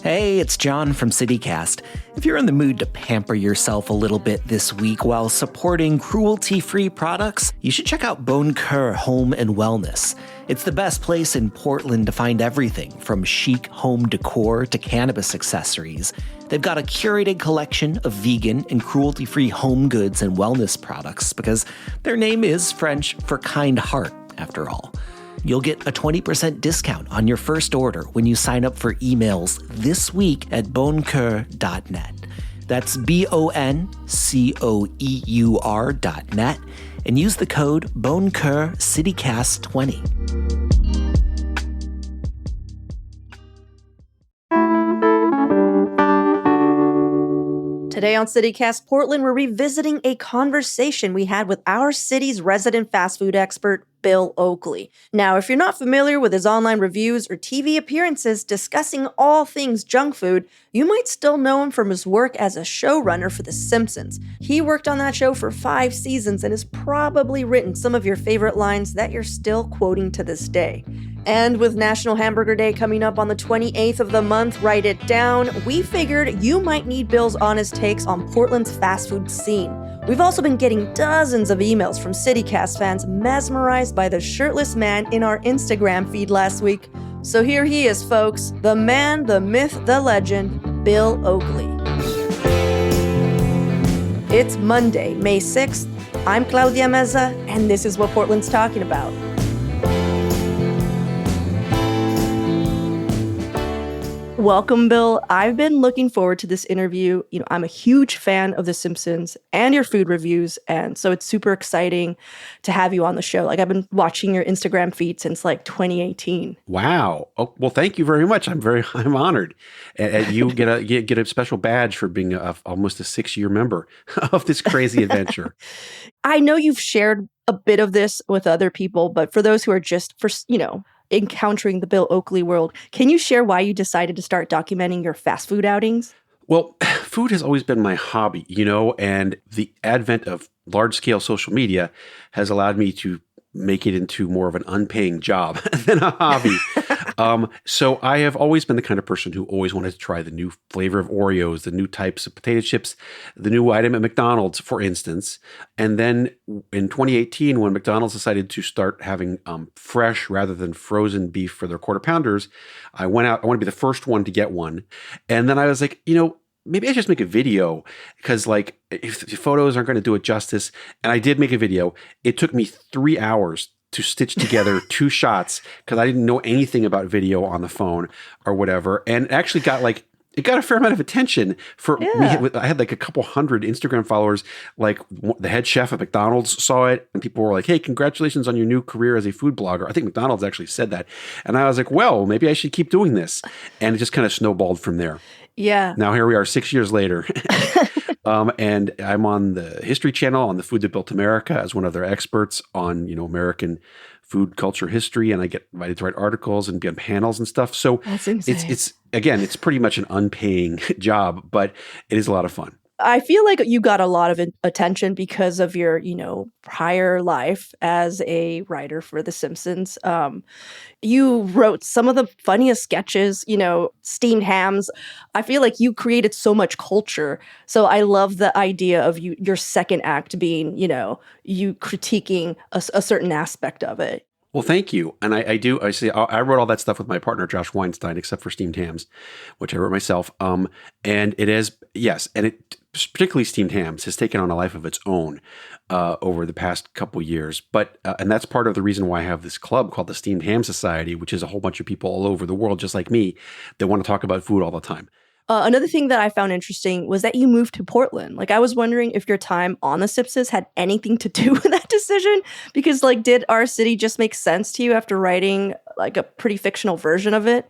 Hey, it's John from CityCast. If you're in the mood to pamper yourself a little bit this week while supporting cruelty-free products, you should check out Bon Coeur Home and Wellness. It's the best place in Portland to find everything from chic home decor to cannabis accessories. They've got a curated collection of vegan and cruelty-free home goods and wellness products because their name is French for kind heart, after all. You'll get a 20% discount on your first order when you sign up for emails this week at boncoeur.net. That's boncoeur.net and use the code BonCoeurCityCast20. Today on CityCast Portland, we're revisiting a conversation we had with our city's resident fast food expert, Bill Oakley. Now, if you're not familiar with his online reviews or TV appearances discussing all things junk food, you might still know him from his work as a showrunner for The Simpsons. He worked on that show for 5 seasons and has probably written some of your favorite lines that you're still quoting to this day. And with National Hamburger Day coming up on the 28th of the month, write it down, we figured you might need Bill's honest takes on Portland's fast food scene. We've also been getting dozens of emails from CityCast fans mesmerized by the shirtless man in our Instagram feed last week. So here he is, folks, the man, the myth, the legend, Bill Oakley. It's Monday, May 6th. I'm Claudia Meza, and this is what Portland's talking about. Welcome, Bill. I've been looking forward to this interview. I'm a huge fan of The Simpsons and your food reviews, and so it's super exciting to have you on the show. I've been watching your Instagram feed since 2018. Wow. Oh, well, thank you very much. I'm honored. And you get a special badge for being almost a 6-year member of this crazy adventure. I know you've shared a bit of this with other people, but for those who are just encountering the Bill Oakley world, can you share why you decided to start documenting your fast food outings? Well, food has always been my hobby, and the advent of large-scale social media has allowed me to make it into more of an unpaying job than a hobby. So I have always been the kind of person who always wanted to try the new flavor of Oreos, the new types of potato chips, the new item at McDonald's, for instance. And then in 2018, when McDonald's decided to start having fresh rather than frozen beef for their quarter pounders, I went out. I want to be the first one to get one. And then I was like, maybe I just make a video because if the photos aren't going to do it justice. And I did make a video. It took me 3 hours to stitch together 2 shots because I didn't know anything about video on the phone or whatever. And it actually got it got a fair amount of attention for me. I had a couple hundred Instagram followers. The head chef at McDonald's saw it and people were like, hey, congratulations on your new career as a food blogger. I think McDonald's actually said that. And I was like, well, maybe I should keep doing this. And it just kind of snowballed from there. Yeah. Now here we are 6 years later. And I'm on the History Channel on the Food That Built America as one of their experts on, American food culture history. And I get invited to write articles and be on panels and stuff. So that's insane. It's pretty much an unpaying job, but it is a lot of fun. I feel like you got a lot of attention because of your, prior life as a writer for The Simpsons. You wrote some of the funniest sketches, steamed hams. I feel like you created so much culture. So I love the idea of your second act being, you critiquing a certain aspect of it. Well, thank you. And I wrote all that stuff with my partner, Josh Weinstein, except for steamed hams, which I wrote myself. And it is, yes. And it, particularly steamed hams, has taken on a life of its own over the past couple years. But and that's part of the reason why I have this club called the Steamed Ham Society, which is a whole bunch of people all over the world, just like me, that want to talk about food all the time. Another thing that I found interesting was that you moved to Portland. I was wondering if your time on The Simpsons had anything to do with that decision, because did our city just make sense to you after writing a pretty fictional version of it?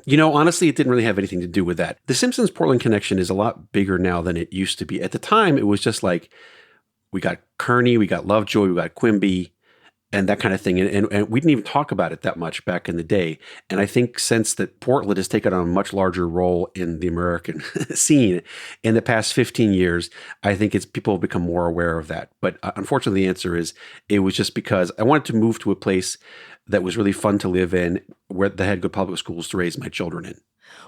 Honestly, it didn't really have anything to do with that. The Simpsons Portland connection is a lot bigger now than it used to be. At the time, it was just we got Kearney, we got Lovejoy, we got Quimby, and that kind of thing. And we didn't even talk about it that much back in the day. And I think since that Portland has taken on a much larger role in the American scene in the past 15 years, I think people have become more aware of that. But unfortunately, the answer is it was just because I wanted to move to a place that was really fun to live in, where they had good public schools to raise my children in.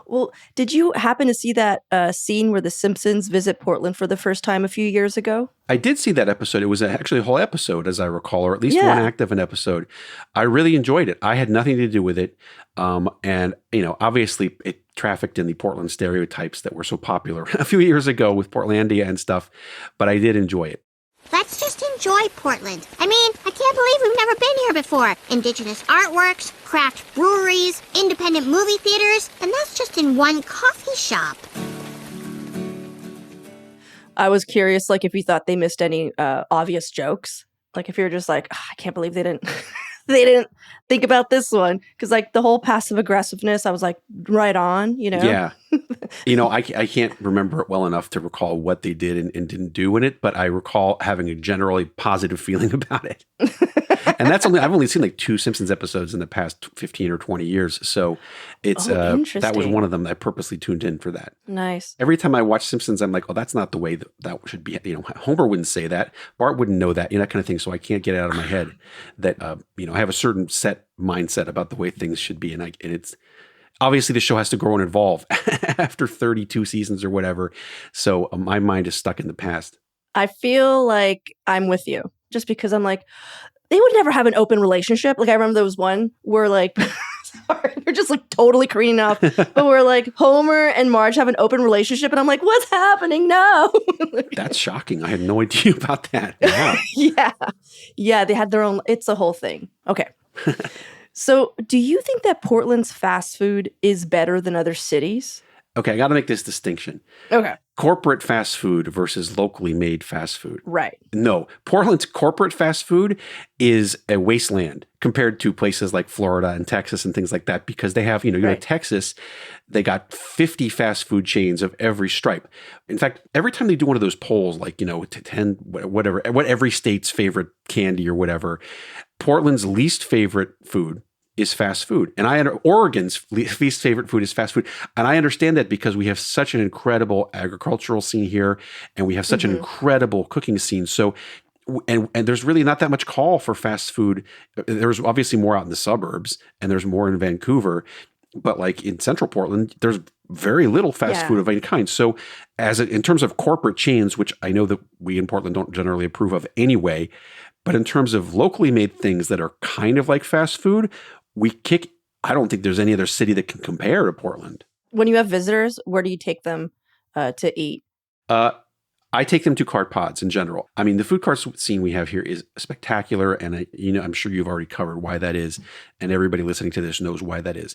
Well, did you happen to see that scene where the Simpsons visit Portland for the first time a few years ago? I did see that episode. It was actually a whole episode, as I recall, or at least one Yeah. act of an episode. I really enjoyed it. I had nothing to do with it. And, obviously it trafficked in the Portland stereotypes that were so popular a few years ago with Portlandia and stuff, but I did enjoy it. Let's just enjoy Portland. I mean, I can't believe we've never been here before. Indigenous artworks, craft breweries, independent movie theaters, and that's just in one coffee shop. I was curious, like, if you thought they missed any obvious jokes. Like, if you're just like, I can't believe they didn't they didn't think about this one. Because, like, the whole passive aggressiveness, I was like, right on, Yeah. I can't remember it well enough to recall what they did and didn't do in it, but I recall having a generally positive feeling about it. And I've only seen like 2 Simpsons episodes in the past 15 or 20 years. So it's, that was interesting. one of them that I purposely tuned in for that. Nice. Every time I watch Simpsons, I'm like, oh, that's not the way that should be. Homer wouldn't say that. Bart wouldn't know that, that kind of thing. So I can't get it out of my head that, I have a certain set mindset about the way things should be. And it's obviously the show has to grow and evolve after 32 seasons or whatever. So my mind is stuck in the past. I feel like I'm with you just because I'm like, they would never have an open relationship. Like, I remember there was one where, like, sorry, we're just like totally careening off, but where like Homer and Marge have an open relationship, and I'm like, what's happening now? That's shocking. I had no idea about that. Wow. Yeah, they had their own. It's a whole thing. Okay. So, do you think that Portland's fast food is better than other cities? Okay, I got to make this distinction. Okay. Corporate fast food versus locally made fast food. Right. No, Portland's corporate fast food is a wasteland compared to places like Florida and Texas and things like that, because they have, Right. Texas, they got 50 fast food chains of every stripe. In fact, every time they do one of those polls, like, 10, whatever, what every state's favorite candy or whatever, Portland's least favorite food is fast food. And Oregon's least favorite food is fast food. And I understand that because we have such an incredible agricultural scene here, and we have such an incredible cooking scene. So, and there's really not that much call for fast food. There's obviously more out in the suburbs, and there's more in Vancouver. But like in central Portland, there's very little fast food of any kind. So in terms of corporate chains, which I know that we in Portland don't generally approve of anyway, but in terms of locally made things that are kind of like fast food, I don't think there's any other city that can compare to Portland. When you have visitors, where do you take them to eat? I take them to cart pods in general. I mean, the food cart scene we have here is spectacular. And I'm sure you've already covered why that is. And everybody listening to this knows why that is.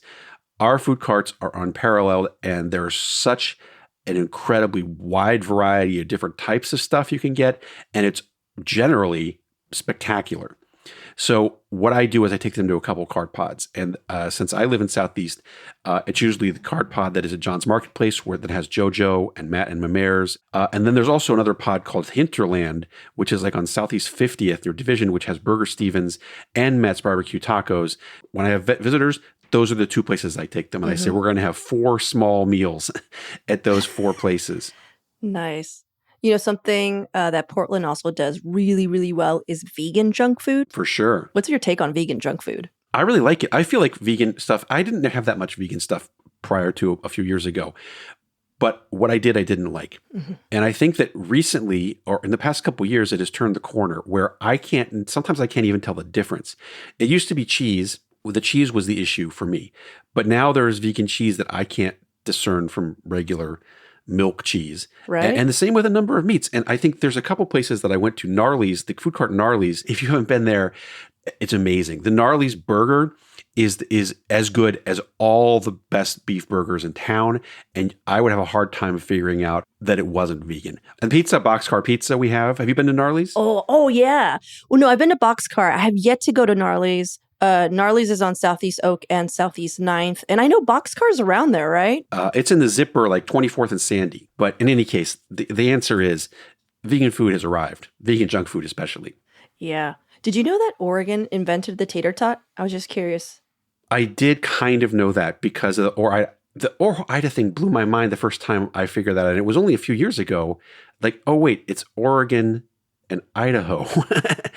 Our food carts are unparalleled, and there's such an incredibly wide variety of different types of stuff you can get. And it's generally spectacular. So what I do is I take them to a couple cart pods. And since I live in Southeast, it's usually the cart pod that is at John's Marketplace, that has JoJo and Matt and Mamaire's. And then there's also another pod called Hinterland, which is like on Southeast 50th, their division, which has Burger Stevens and Matt's Barbecue Tacos. When I have visitors, those are the 2 places I take them. And I say, we're going to have 4 small meals at those 4 places. Nice. Something that Portland also does really, really well is vegan junk food. For sure. What's your take on vegan junk food? I really like it. I feel like vegan stuff, I didn't have that much vegan stuff prior to a few years ago. But what I didn't like. And I think that recently, or in the past couple of years, it has turned the corner where sometimes I can't even tell the difference. It used to be cheese. The cheese was the issue for me. But now there's vegan cheese that I can't discern from regular milk cheese. Right. And the same with a number of meats. And I think there's a couple places that I went to. Gnarly's, the food cart Gnarly's, if you haven't been there, it's amazing. The Gnarly's burger is as good as all the best beef burgers in town. And I would have a hard time figuring out that it wasn't vegan. And pizza, Boxcar Pizza we have. Have you been to Gnarly's? Oh yeah. Well, no, I've been to Boxcar. I have yet to go to Gnarly's. Gnarly's is on Southeast Oak and Southeast 9th. And I know Boxcar's around there, right? It's in the zipper, like 24th and Sandy. But in any case, the answer is vegan food has arrived. Vegan junk food especially. Yeah. Did you know that Oregon invented the tater tot? I was just curious. I did kind of know that because of the Ore-Ida thing blew my mind the first time I figured that out. And it was only a few years ago. Like, oh, wait, it's Oregon and Idaho.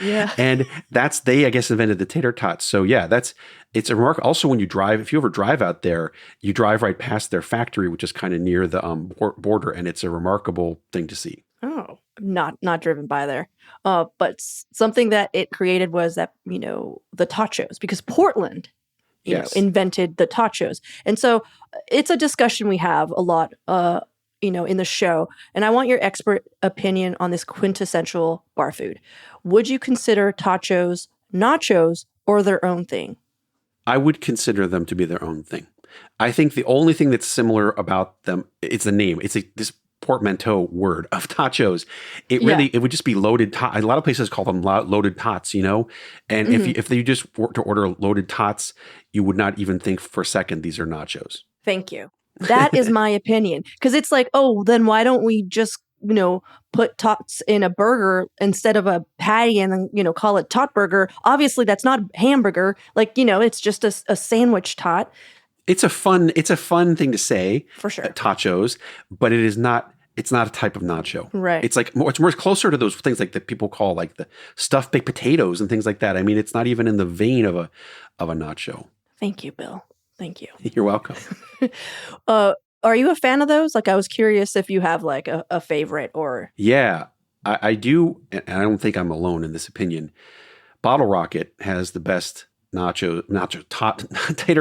Yeah. And they, I guess, invented the tater tots. So yeah, it's a remark. Also, when you drive, if you ever drive out there, you drive right past their factory, which is kind of near the border, and it's a remarkable thing to see. Oh, not driven by there. But something that it created was that, the tachos, because Portland, Yes. invented the tachos. And so it's a discussion we have a lot, in the show. And I want your expert opinion on this quintessential bar food. Would you consider tachos nachos or their own thing? I would consider them to be their own thing. I think the only thing that's similar about them is the name. It's this portmanteau word of tachos. It would just be loaded. A lot of places call them loaded tots, And if you just were to order loaded tots, you would not even think for a second these are nachos. Thank you. That is my opinion. Because it's like, oh, then why don't we just, put tots in a burger instead of a patty and then, call it tot burger? Obviously, that's not a hamburger. Like, it's just a sandwich tot. It's a fun thing to say, for sure. Tachos, but it's not a type of nacho. Right. It's like it's more closer to those things like that people call like the stuffed baked potatoes and things like that. I mean, it's not even in the vein of a nacho. Thank you, Bill. Thank you. You're welcome. Are you a fan of those? Like, I was curious if you have like a favorite or. Yeah, I do. And I don't think I'm alone in this opinion. Bottle Rocket has the best tater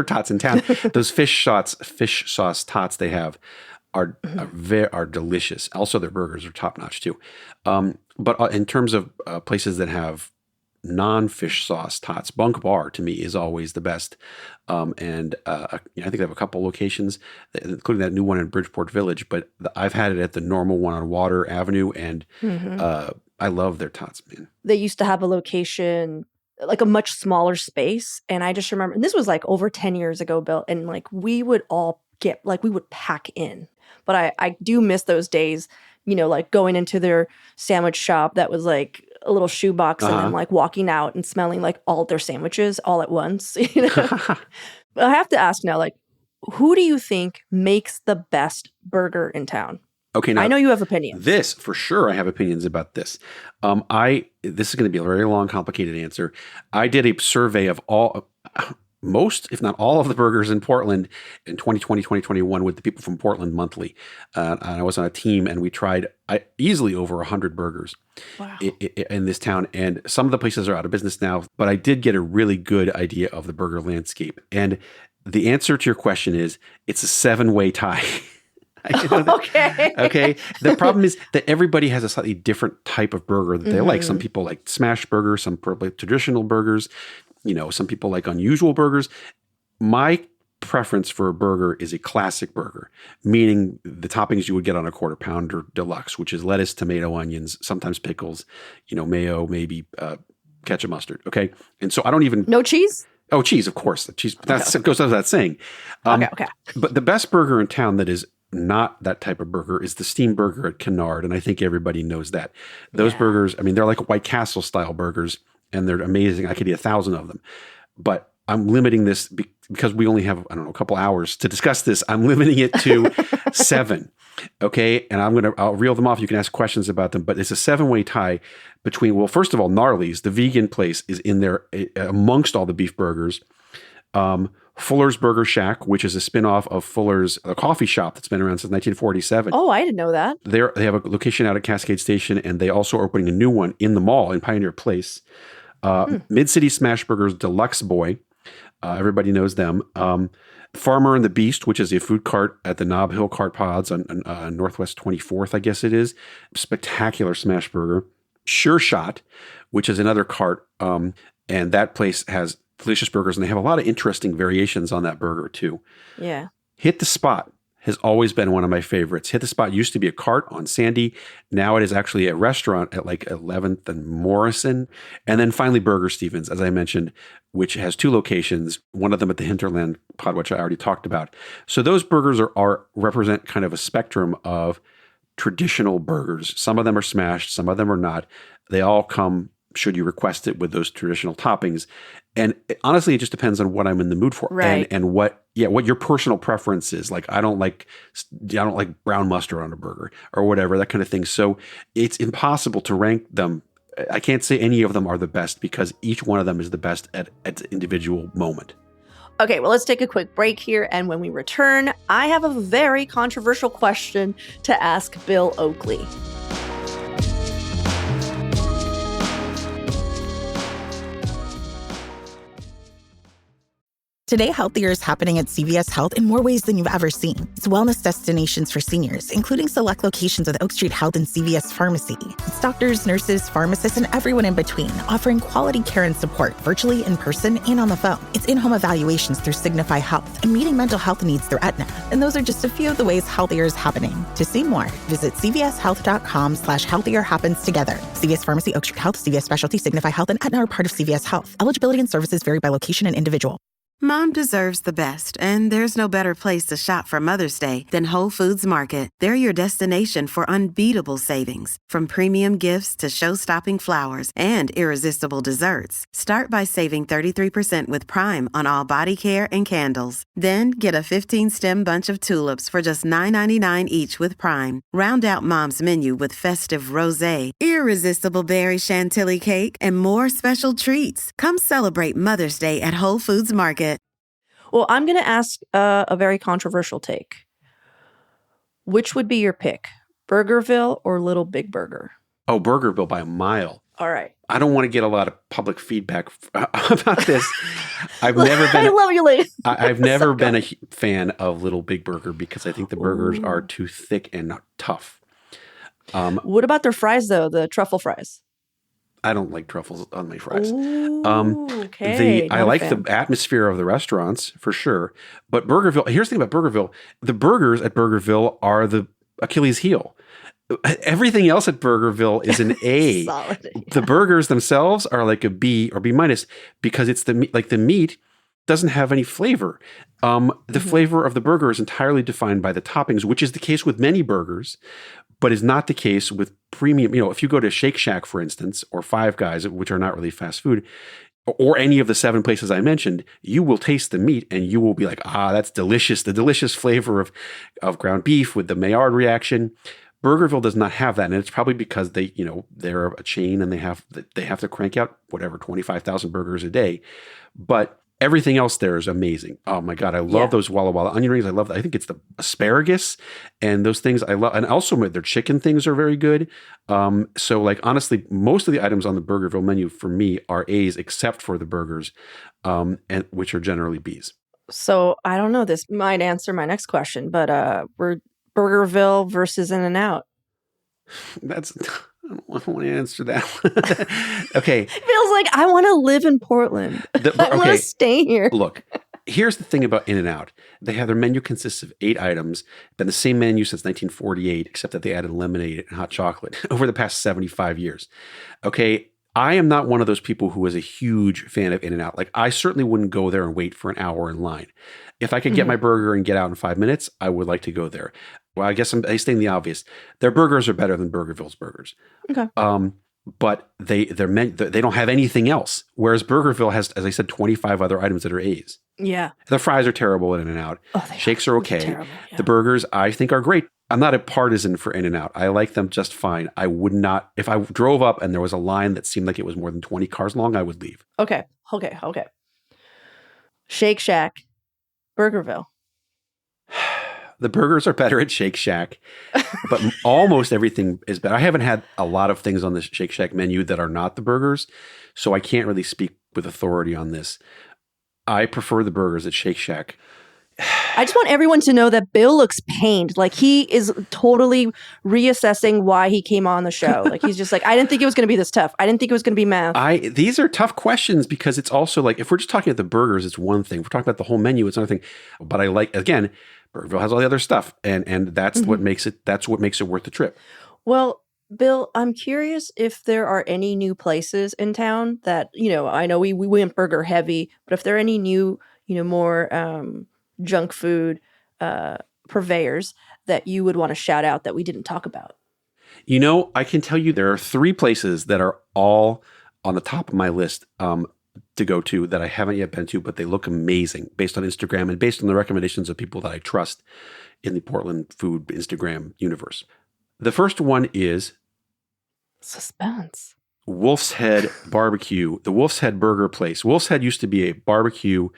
tots in town. Those fish sauce tots they have are delicious. Also, their burgers are top notch too. But in terms of places that have non-fish sauce tots, Bunk Bar to me is always the best. I think they have a couple locations, including that new one in Bridgeport Village. But I've had it at the normal one on Water Avenue, and I love their tots, man. They used to have a location, like a much smaller space. And I just remember, and this was like over 10 years ago, Bill, and like we would all we would pack in. But I do miss those days, like going into their sandwich shop that was like a little shoebox and then like walking out and smelling like all their sandwiches all at once. I have to ask now, like, who do you think makes the best burger in town? Okay, now I know you have opinions. This, for sure, I have opinions about this. This is going to be a very long, complicated answer. I did a survey of most, if not all, of the burgers in Portland in 2020, 2021 with the people from Portland Monthly. And I was on a team, and we tried easily over 100 burgers in this town. And some of the places are out of business now, but I did get a really good idea of the burger landscape. And the answer to your question is it's a 7-way tie. Okay. The problem is that everybody has a slightly different type of burger that they like. Some people like smash burgers, some probably traditional burgers. Some people like unusual burgers. My preference for a burger is a classic burger, meaning the toppings you would get on a Quarter Pounder Deluxe, which is lettuce, tomato, onions, sometimes pickles, mayo, maybe ketchup, mustard. Okay. And so I don't even. No cheese? Oh, cheese, of course. The cheese goes without saying. Okay. But the best burger in town that is not that type of burger is the steam burger at Kennard. And I think everybody knows that. Those burgers, I mean, they're like White Castle style burgers. And they're amazing. I could eat 1,000 of them. But I'm limiting this because we only have, a couple hours to discuss this. I'm limiting it to 7. Okay. And I'll reel them off. You can ask questions about them. But it's a 7-way tie between, well, first of all, Gnarly's, the vegan place, is in there amongst all the beef burgers. Fuller's Burger Shack, which is a spinoff of Fuller's, a coffee shop that's been around since 1947. Oh, I didn't know that. They have a location out at Cascade Station, and they also are opening a new one in the mall in Pioneer Place. Mid-City Smash Burgers Deluxe Boy. Everybody knows them. Farmer and the Beast, which is a food cart at the Nob Hill Cart Pods on Northwest 24th, I guess it is. Spectacular smash burger. Sure Shot, which is another cart. And that place has delicious burgers, and they have a lot of interesting variations on that burger too. Yeah. Hit the Spot has always been one of my favorites. Hit the Spot used to be a cart on Sandy. Now it is actually a restaurant at like 11th and Morrison. And then finally Burger Stevens, as I mentioned, which has 2 locations, one of them at the Hinterland Pod, which I already talked about. So those burgers represent kind of a spectrum of traditional burgers. Some of them are smashed, some of them are not. They all come, should you request it, with those traditional toppings. And honestly, it just depends on what I'm in the mood for, right? And what your personal preference is. Like, I don't like brown mustard on a burger or whatever, that kind of thing. So it's impossible to rank them I can't say any of them are the best because each one of them is the best at its individual moment. Okay, well, let's take a quick break here. And when we return, I have a very controversial question to ask Bill Oakley. Today, healthier is happening at CVS Health in more ways than you've ever seen. It's wellness destinations for seniors, including select locations with Oak Street Health and CVS Pharmacy. It's doctors, nurses, pharmacists, and everyone in between, offering quality care and support virtually, in person, and on the phone. It's in-home evaluations through Signify Health and meeting mental health needs through Aetna. And those are just a few of the ways healthier is happening. To see more, visit cvshealth.com/healthier happens together. CVS Pharmacy, Oak Street Health, CVS Specialty, Signify Health, and Aetna are part of CVS Health. Eligibility and services vary by location and individual. Mom deserves the best, and there's no better place to shop for Mother's Day than Whole Foods Market. They're your destination for unbeatable savings, from premium gifts to show-stopping flowers and irresistible desserts. Start by saving 33% with Prime on all body care and candles. Then get a 15-stem bunch of tulips for just $9.99 each with Prime. Round out Mom's menu with festive rosé, irresistible berry chantilly cake, and more special treats. Come celebrate Mother's Day at Whole Foods Market. Well, I'm going to ask a very controversial take. Which would be your pick, Burgerville or Little Big Burger? Oh, Burgerville by a mile. All right. I don't want to get a lot of public feedback about this. I've never been. I love you, lady. I've never been a fan of Little Big Burger because I think the burgers are too thick and tough. What about their fries, though? The truffle fries? I don't like truffles on my fries. Okay. I like the atmosphere of the restaurants for sure. But Burgerville, here's the thing about Burgerville. The burgers at Burgerville are the Achilles heel. Everything else at Burgerville is an A. Solid, yeah. The burgers themselves are like a B or B minus because it's the meat doesn't have any flavor. The flavor of the burger is entirely defined by the toppings, which is the case with many burgers, but is not the case with premium. You know, if you go to Shake Shack, for instance, or Five Guys, which are not really fast food, or any of the 7 places I mentioned, you will taste the meat and you will be like, that's delicious. The delicious flavor of ground beef with the Maillard reaction. Burgerville does not have that. And it's probably because they're a chain and they have to crank out 25,000 burgers a day. But everything else there is amazing. Oh my God. I love those Walla Walla onion rings. I love that. I think it's the asparagus and those things I love. And also their chicken things are very good. So like, honestly, most of the items on the Burgerville menu for me are A's except for the burgers, and which are generally B's. So I don't know. This might answer my next question, but we're Burgerville versus In-N-Out. I don't want to answer that one. Okay. Feels like I want to live in Portland. I want to stay here. Look, here's the thing about In-N-Out. Their menu consists of 8 items. Been the same menu since 1948, except that they added lemonade and hot chocolate over the past 75 years. Okay. I am not one of those people who is a huge fan of In-N-Out. Like, I certainly wouldn't go there and wait for an hour in line. If I could get my burger and get out in 5 minutes, I would like to go there. Well, I guess I'm stating the obvious. Their burgers are better than Burgerville's burgers. Okay. But they don't have anything else. Whereas Burgerville has, as I said, 25 other items that are A's. Yeah. The fries are terrible at In-N-Out. Shakes are okay. Terrible, yeah. The burgers, I think, are great. I'm not a partisan for In-N-Out. I like them just fine. I would not, if I drove up and there was a line that seemed like it was more than 20 cars long, I would leave. Okay. Shake Shack, Burgerville. The burgers are better at Shake Shack, but almost everything is better. I haven't had a lot of things on the Shake Shack menu that are not the burgers, so I can't really speak with authority on this. I prefer the burgers at Shake Shack. I just want everyone to know that Bill looks pained. Like, he is totally reassessing why he came on the show. Like, he's just like, I didn't think it was going to be this tough. I didn't think it was going to be math. These are tough questions because it's also like, if we're just talking about the burgers, it's one thing. If we're talking about the whole menu, it's another thing. But I like, again, Burgerville has all the other stuff, and that's what makes it worth the trip. Well, Bill, I'm curious if there are any new places in town that, I know we went burger heavy, but if there are any new, more junk food purveyors that you would want to shout out that we didn't talk about. I can tell you there are 3 places that are all on the top of my list to go to that I haven't yet been to, but they look amazing based on Instagram and based on the recommendations of people that I trust in the Portland food Instagram universe. The first one is suspense. Wolf's Head Barbecue, the Wolf's Head Burger place. Wolf's Head used to be a barbecue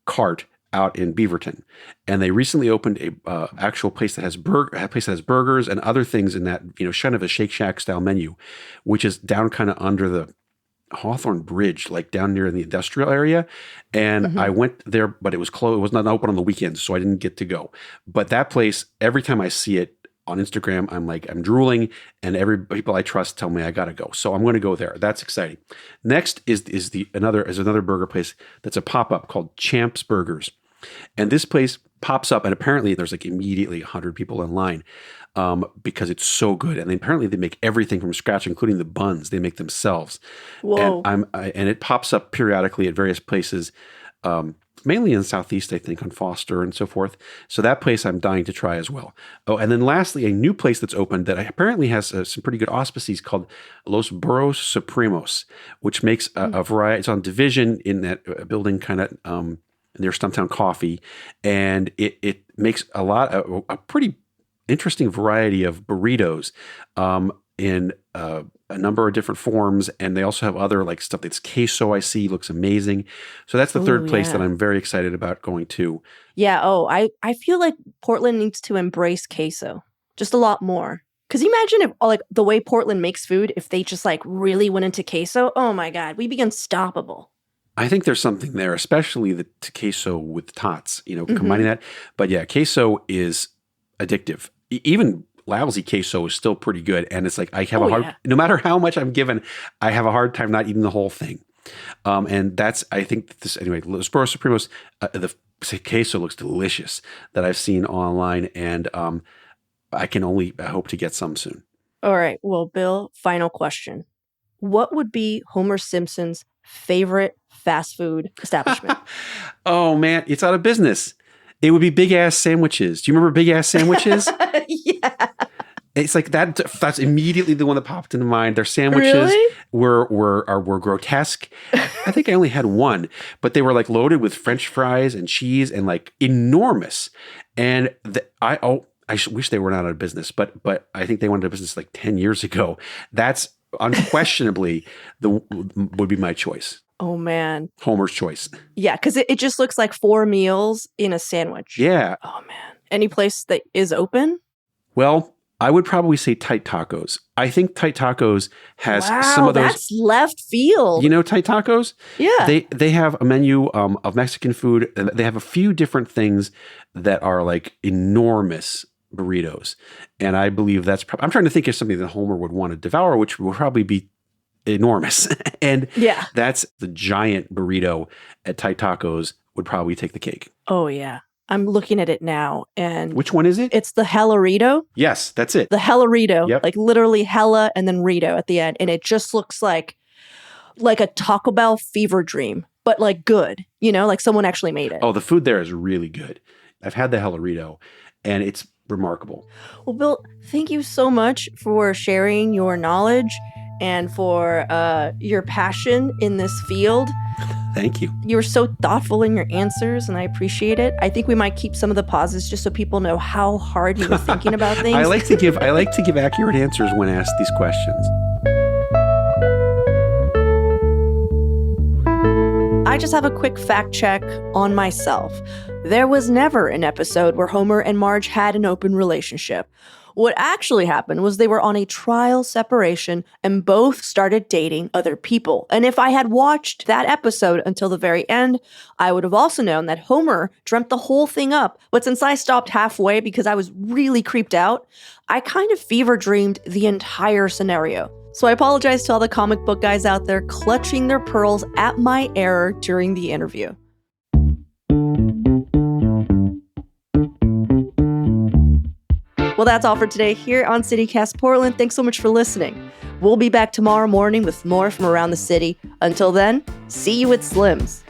cart out in Beaverton, and they recently opened a actual place that has burgers and other things in that, kind of a Shake Shack style menu, which is down kind of under the Hawthorne Bridge, like down near the industrial area. And I went there, but it was closed. It was not open on the weekends, so I didn't get to go. But that place, every time I see it on Instagram, I'm drooling, and people I trust tell me I gotta go. So I'm going to go there. That's exciting. Next is another burger place that's a pop-up called Champ's Burgers. And this place pops up, and apparently there's like immediately 100 people in line because it's so good. And apparently they make everything from scratch, including the buns. They make themselves. Whoa. And it pops up periodically at various places, mainly in the Southeast, I think, on Foster and so forth. So that place I'm dying to try as well. Oh, and then lastly, a new place that's opened that apparently has some pretty good auspices called Los Burros Supremos, which makes a variety. It's on Division in that building kind of near Stumptown Coffee. And it makes a pretty interesting variety of burritos in a number of different forms, and they also have other like stuff that's queso. I see looks amazing. So that's the third place that I'm very excited about going to. Yeah. Oh, I feel like Portland needs to embrace queso just a lot more. Because imagine if like the way Portland makes food, if they just like really went into queso, oh my God, we'd be unstoppable. I think there's something there, especially the queso with tots, combining that. But yeah, queso is addictive. Even lousy queso is still pretty good. And it's like, I have no matter how much I'm given, I have a hard time not eating the whole thing. And I think anyway, Los Burros Supremos, the queso looks delicious that I've seen online. And I can only hope to get some soon. All right. Well, Bill, final question. What would be Homer Simpson's favorite fast food establishment? Oh, man, it's out of business. It would be Big Ass Sandwiches. Do you remember Big Ass Sandwiches? Yeah. It's like that. That's immediately the one that popped into mind. Their sandwiches were grotesque. I think I only had one, but they were like loaded with French fries and cheese and like enormous. And I wish they were not out of business, but I think they went out of business like 10 years ago. That's unquestionably would be my choice. Oh, man. Homer's choice. Yeah, because it just looks like 4 meals in a sandwich. Yeah. Oh, man. Any place that is open? Well, I would probably say Tight Tacos. I think Tight Tacos has some of those. That's left field. You know Tight Tacos? Yeah. They have a menu of Mexican food. And they have a few different things that are like enormous burritos. And I believe that's I'm trying to think of something that Homer would want to devour, which would probably be enormous. And that's the giant burrito at Tight Tacos would probably take the cake. Oh, yeah. I'm looking at it now. And which one is it? It's the Hellarito. Yes, that's it. The Hellarito. Yep. Like literally Hella and then Rito at the end. And it just looks like a Taco Bell fever dream, but like good, like someone actually made it. Oh, the food there is really good. I've had the Hellarito and it's remarkable. Well, Bill, thank you so much for sharing your knowledge and for your passion in this field. Thank you. You were so thoughtful in your answers, and I appreciate it. I think we might keep some of the pauses just so people know how hard you were thinking about things. I like to give accurate answers when asked these questions. I just have a quick fact check on myself. There was never an episode where Homer and Marge had an open relationship. What actually happened was they were on a trial separation and both started dating other people. And if I had watched that episode until the very end, I would have also known that Homer dreamt the whole thing up. But since I stopped halfway because I was really creeped out, I kind of fever dreamed the entire scenario. So I apologize to all the comic book guys out there clutching their pearls at my error during the interview. Well, that's all for today here on CityCast Portland. Thanks so much for listening. We'll be back tomorrow morning with more from around the city. Until then, see you at Slim's.